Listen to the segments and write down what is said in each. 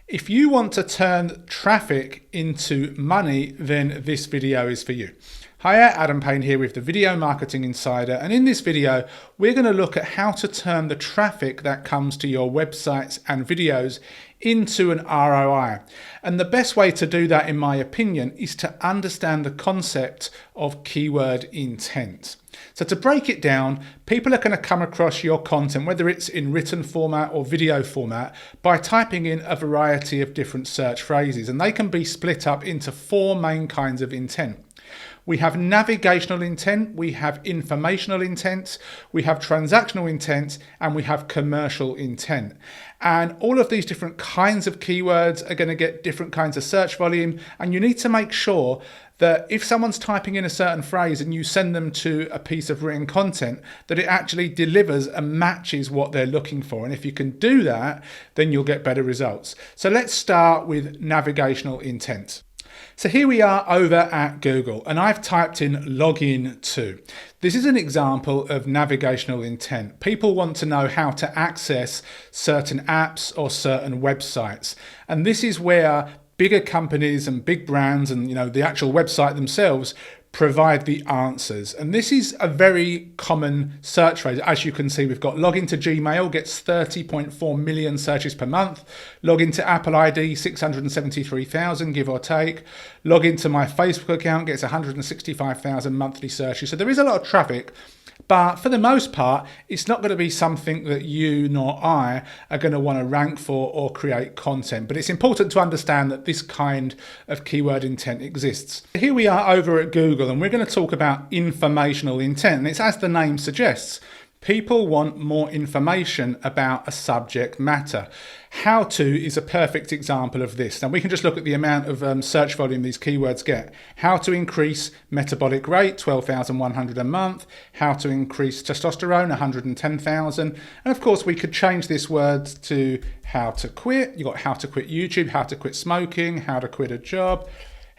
If you want to turn traffic into money, then this video is for you. Hiya, Adam Payne here with the Video Marketing Insider, and in this video we're going to look at how to turn the traffic that comes to your websites and videos into an ROI. And the best way to do that, in my opinion, is to understand the concept of keyword intent. So to break it down, people are going to come across your content, whether it's in written format or video format, by typing in a variety of different search phrases, and they can be split up into four main kinds of intent. We have navigational intent, we have informational intent, we have transactional intent, and we have commercial intent. And all of these different kinds of keywords are going to get different kinds of search volume, and you need to make sure that if someone's typing in a certain phrase and you send them to a piece of written content, that it actually delivers and matches what they're looking for. And if you can do that, then you'll get better results. So let's start with navigational intent. So here we are over at Google, and I've typed in login to. This is an example of navigational intent. People want to know how to access certain apps or certain websites. And this is where bigger companies and big brands and the actual website themselves provide the answers. And this is a very common search phrase. As you can see, we've got login to Gmail gets 30.4 million searches per month. Login to Apple ID, 673,000, give or take. Login to my Facebook account gets 165,000 monthly searches. So there is a lot of traffic, but for the most part, it's not going to be something that you nor I are going to want to rank for or create content. But it's important to understand that this kind of keyword intent exists. Here we are over at Google, and we're going to talk about informational intent. And it's as the name suggests. People want more information about a subject matter. How to is a perfect example of this. Now we can just look at the amount of search volume these keywords get. How to increase metabolic rate, 12,100 a month. How to increase testosterone, 110,000. And of course we could change this word to how to quit. You've got how to quit YouTube, how to quit smoking, how to quit a job,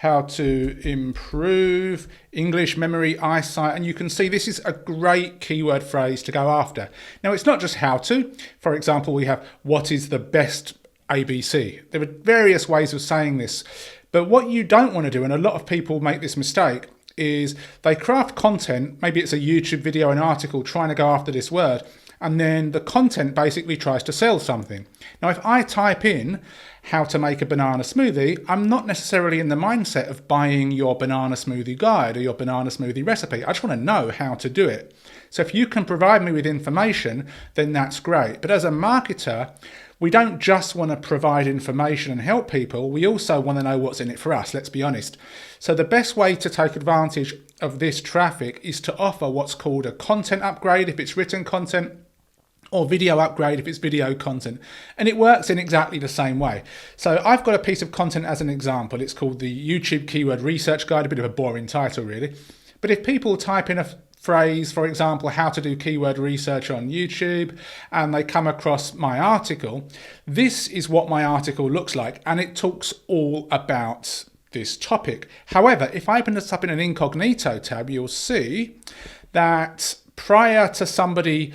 how to improve English memory, eyesight, and you can see this is a great keyword phrase to go after. Now, it's not just how to. For example, we have what is the best ABC. There are various ways of saying this, but what you don't want to do, and a lot of people make this mistake, is they craft content, maybe it's a YouTube video, an article trying to go after this word, and then the content basically tries to sell something. Now, if I type in how to make a banana smoothie, I'm not necessarily in the mindset of buying your banana smoothie guide or your banana smoothie recipe. I just want to know how to do it. So if you can provide me with information, then that's great. But as a marketer, we don't just want to provide information and help people. We also want to know what's in it for us, let's be honest. So the best way to take advantage of this traffic is to offer what's called a content upgrade if it's written content, or video upgrade if it's video content. And it works in exactly the same way. So I've got a piece of content as an example. It's called the YouTube Keyword Research Guide, a bit of a boring title really. But if people type in a phrase, for example, how to do keyword research on YouTube, and they come across my article, this is what my article looks like, and it talks all about this topic. However, if I open this up in an incognito tab, you'll see that prior to somebody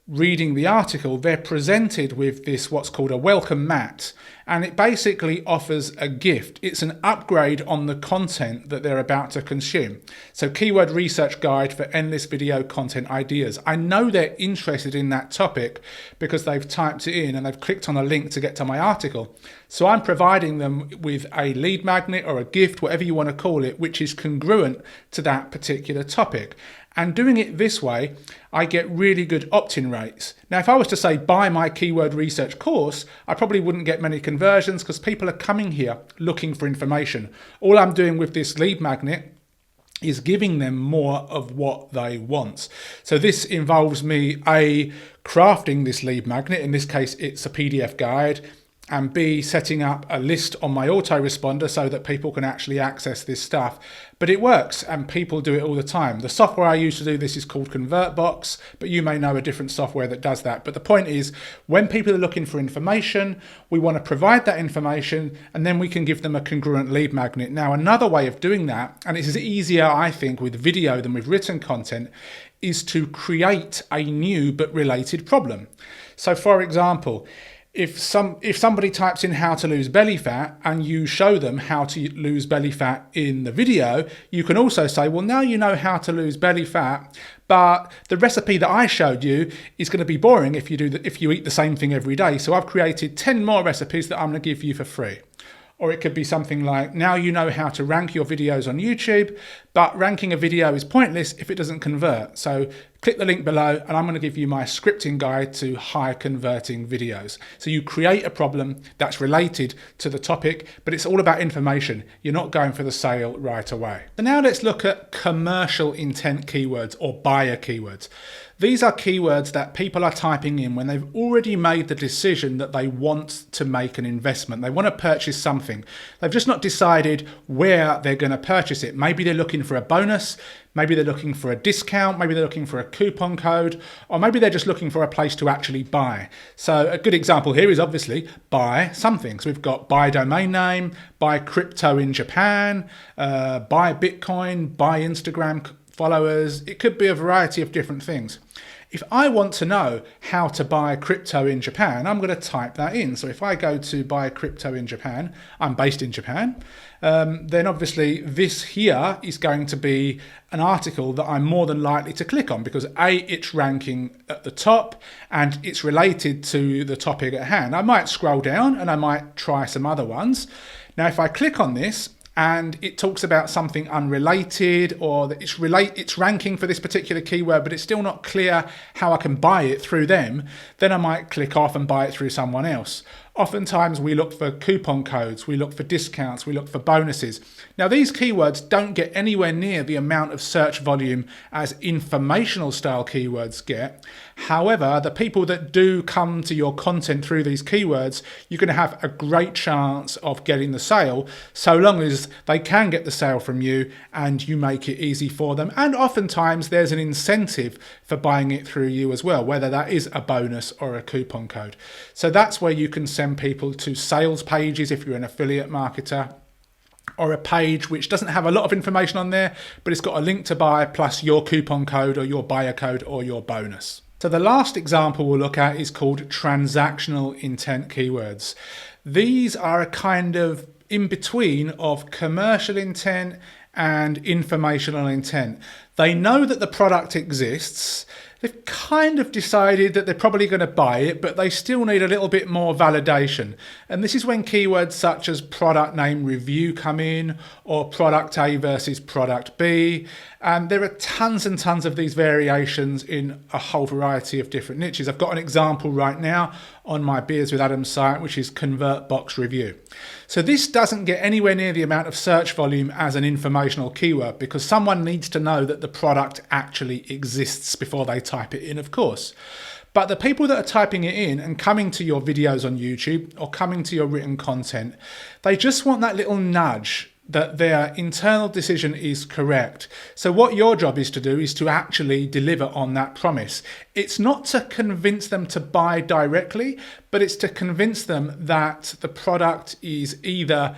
reading the article, they're presented with this what's called a welcome mat, and it basically offers a gift. It's an upgrade on the content that they're about to consume. So keyword research guide for endless video content ideas. I know they're interested in that topic because they've typed it in and they've clicked on a link to get to my article. So I'm providing them with a lead magnet or a gift, whatever you want to call it, which is congruent to that particular topic. And doing it this way, I get really good opt-in rates. Now, if I was to say buy my keyword research course, I probably wouldn't get many conversions because people are coming here looking for information. All I'm doing with this lead magnet is giving them more of what they want. So this involves me, A, crafting this lead magnet. In this case, it's a PDF guide. And B, setting up a list on my autoresponder so that people can actually access this stuff. But it works, and people do it all the time. The software I use to do this is called ConvertBox, but you may know a different software that does that. But the point is, when people are looking for information, we want to provide that information, and then we can give them a congruent lead magnet. Now, another way of doing that, and it is easier, I think, with video than with written content, is to create a new but related problem. So, for example, If somebody types in how to lose belly fat and you show them how to lose belly fat in the video, you can also say, well, now you know how to lose belly fat, but the recipe that I showed you is going to be boring if you eat the same thing every day. So I've created 10 more recipes that I'm going to give you for free. Or it could be something like, now you know how to rank your videos on YouTube, but ranking a video is pointless if it doesn't convert. So click the link below and I'm going to give you my scripting guide to high converting videos. So you create a problem that's related to the topic, but it's all about information. You're not going for the sale right away. So now let's look at commercial intent keywords or buyer keywords. These are keywords that people are typing in when they've already made the decision that they want to make an investment. They want to purchase something. They've just not decided where they're going to purchase it. Maybe they're looking for a bonus, maybe they're looking for a discount, maybe they're looking for a coupon code, or maybe they're just looking for a place to actually buy. So a good example here is obviously buy something. So we've got buy domain name, buy crypto in Japan, buy Bitcoin, buy Instagram followers. It could be a variety of different things. If I want to know how to buy crypto in Japan, I'm going to type that in. So if I go to buy crypto in Japan, I'm based in Japan, then obviously this here is going to be an article that I'm more than likely to click on because A, it's ranking at the top and it's related to the topic at hand. I might scroll down and I might try some other ones. Now, if I click on this, and it talks about something unrelated or that it's ranking for this particular keyword, but it's still not clear how I can buy it through them, then I might click off and buy it through someone else. Oftentimes we look for coupon codes, we look for discounts, we look for bonuses. Now these keywords don't get anywhere near the amount of search volume as informational style keywords get. However, the people that do come to your content through these keywords, you're going to have a great chance of getting the sale, so long as they can get the sale from you and you make it easy for them. And oftentimes there's an incentive for buying it through you as well, whether that is a bonus or a coupon code. So that's where you can send people to sales pages if you're an affiliate marketer, or a page which doesn't have a lot of information on there, but it's got a link to buy plus your coupon code or your buyer code or your bonus. So the last example we'll look at is called transactional intent keywords. These are a kind of in between of commercial intent and informational intent. They know that the product exists. They've kind of decided that they're probably going to buy it, but they still need a little bit more validation. And this is when keywords such as product name review come in, or product A versus product B. And there are tons and tons of these variations in a whole variety of different niches. I've got an example right now on my Beers with Adam site, which is convert box review. So this doesn't get anywhere near the amount of search volume as an informational keyword because someone needs to know that the product actually exists before they type it in, of course. But the people that are typing it in and coming to your videos on YouTube or coming to your written content, they just want that little nudge that their internal decision is correct. So what your job is to do is to actually deliver on that promise. It's not to convince them to buy directly, but it's to convince them that the product is either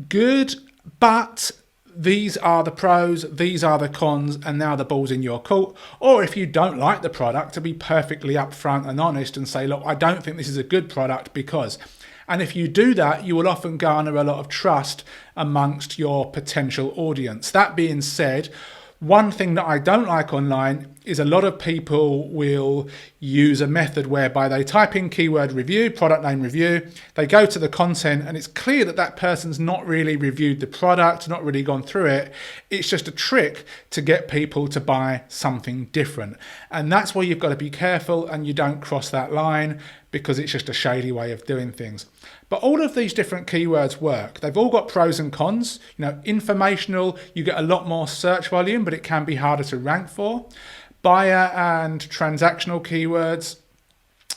good, but these are the pros, these are the cons, and now the ball's in your court. Or if you don't like the product, to be perfectly upfront and honest and say, look, I don't think this is a good product because... And if you do that, you will often garner a lot of trust amongst your potential audience. That being said, one thing that I don't like online is a lot of people will use a method whereby they type in keyword review, product name review, they go to the content and it's clear that that person's not really reviewed the product, not really gone through it. It's just a trick to get people to buy something different. And that's where you've got to be careful and you don't cross that line because it's just a shady way of doing things. But all of these different keywords work. They've all got pros and cons. You know, informational, you get a lot more search volume, but it can be harder to rank for. Buyer and transactional keywords,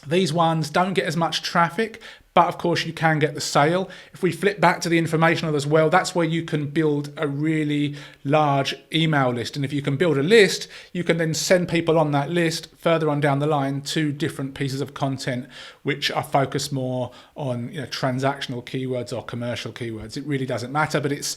these ones don't get as much traffic, but of course you can get the sale. If we flip back to the informational as well, that's where you can build a really large email list. And if you can build a list, you can then send people on that list further on down the line to different pieces of content, which are focused more on, you know, transactional keywords or commercial keywords. It really doesn't matter, but it's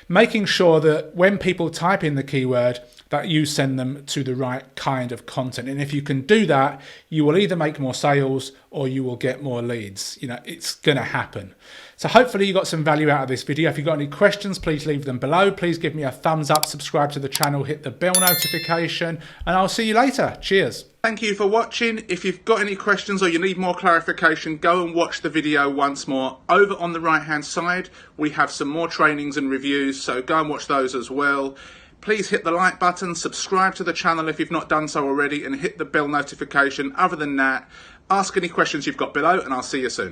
making sure that when people type in the keyword, that you send them to the right kind of content. And if you can do that, you will either make more sales or you will get more leads. You know, it's going to happen. So hopefully you got some value out of this video. If you've got any questions, please leave them below. Please give me a thumbs up, subscribe to the channel, hit the bell notification, and I'll see you later. Cheers. Thank you for watching. If you've got any questions or you need more clarification, go and watch the video once more. Over on the right hand side, we have some more trainings and reviews, so go and watch those as well. Please hit the like button, subscribe to the channel if you've not done so already, and hit the bell notification. Other than that, ask any questions you've got below, and I'll see you soon.